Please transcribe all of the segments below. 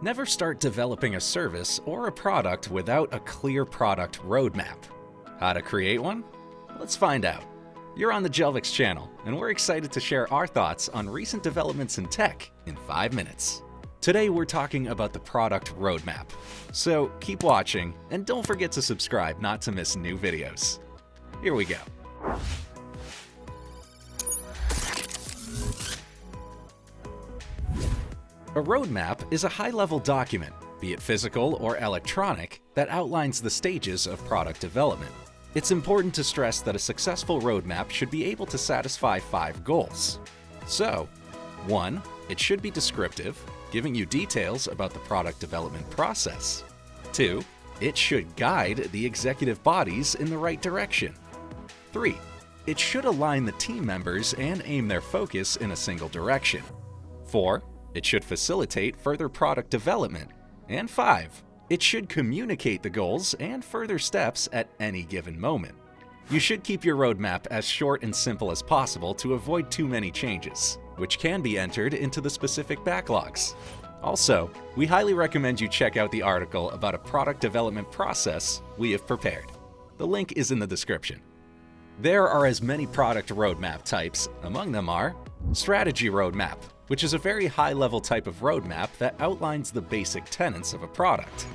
Never start developing a service or a product without a clear product roadmap. How to create one? Let's find out. You're on the Jelvix channel, and we're excited to share our thoughts on recent developments in tech in 5 minutes. Today we're talking about the product roadmap. So keep watching, and don't forget to subscribe not to miss new videos. Here we go. A roadmap is a high-level document, be it physical or electronic, that outlines the stages of product development. It's important to stress that a successful roadmap should be able to satisfy 5 goals. So, 1. It should be descriptive, giving you details about the product development process. 2. It should guide the executive bodies in the right direction. 3. It should align the team members and aim their focus in a single direction. 4. It should facilitate further product development. And 5. It should communicate the goals and further steps at any given moment. You should keep your roadmap as short and simple as possible to avoid too many changes, which can be entered into the specific backlogs. Also, we highly recommend you check out the article about a product development process we have prepared. The link is in the description. There are as many product roadmap types. Among them are strategy roadmap, which is a very high-level type of roadmap that outlines the basic tenets of a product.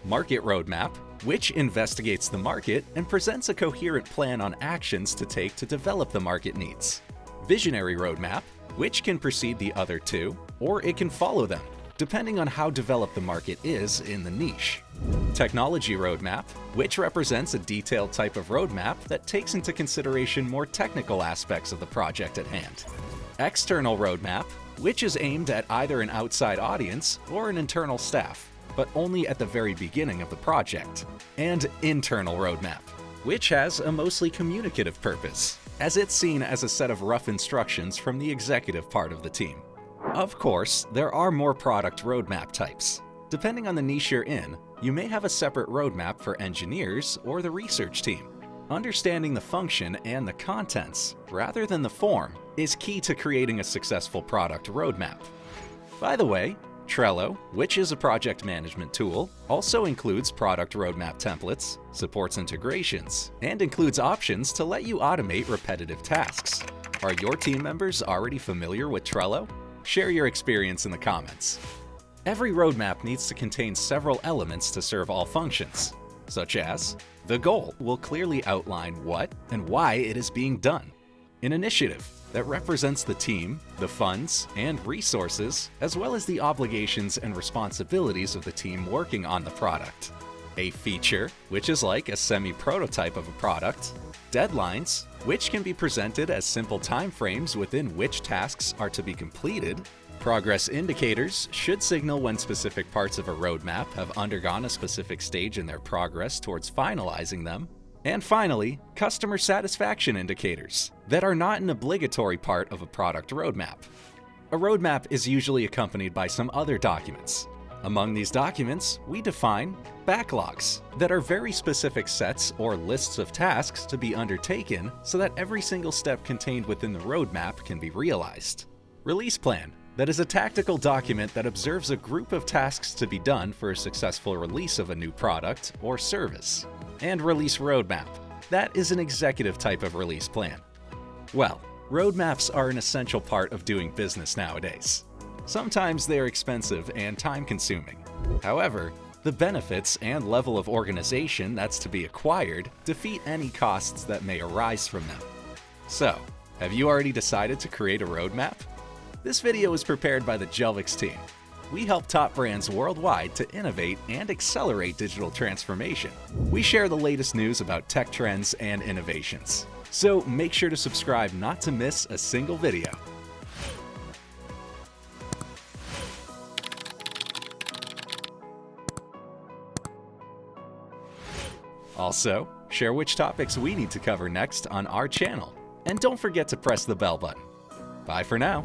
Market roadmap, which investigates the market and presents a coherent plan on actions to take to develop the market needs. Visionary roadmap, which can precede the other two, or it can follow them, depending on how developed the market is in the niche. Technology roadmap, which represents a detailed type of roadmap that takes into consideration more technical aspects of the project at hand. External roadmap, which is aimed at either an outside audience or an internal staff, but only at the very beginning of the project. And internal roadmap, which has a mostly communicative purpose, as it's seen as a set of rough instructions from the executive part of the team. Of course, there are more product roadmap types. Depending on the niche you're in, you may have a separate roadmap for engineers or the research team. Understanding the function and the contents, rather than the form, is key to creating a successful product roadmap. By the way, Trello, which is a project management tool, also includes product roadmap templates, supports integrations, and includes options to let you automate repetitive tasks. Are your team members already familiar with Trello? Share your experience in the comments. Every roadmap needs to contain several elements to serve all functions, such as the goal will clearly outline what and why it is being done. An initiative that represents the team, the funds, and resources, as well as the obligations and responsibilities of the team working on the product. A feature, which is like a semi-prototype of a product. Deadlines, which can be presented as simple timeframes within which tasks are to be completed. Progress indicators should signal when specific parts of a roadmap have undergone a specific stage in their progress towards finalizing them. And finally, customer satisfaction indicators that are not an obligatory part of a product roadmap. A roadmap is usually accompanied by some other documents. Among these documents, we define backlogs that are very specific sets or lists of tasks to be undertaken so that every single step contained within the roadmap can be realized. Release plan, that is a tactical document that observes a group of tasks to be done for a successful release of a new product or service. And release roadmap, that is an executive type of release plan. Well, roadmaps are an essential part of doing business nowadays. Sometimes they are expensive and time-consuming. However, the benefits and level of organization that's to be acquired defeat any costs that may arise from them. So, have you already decided to create a roadmap? This video is prepared by the Jelvix team. We help top brands worldwide to innovate and accelerate digital transformation. We share the latest news about tech trends and innovations. So make sure to subscribe not to miss a single video. Also, share which topics we need to cover next on our channel. And don't forget to press the bell button. Bye for now.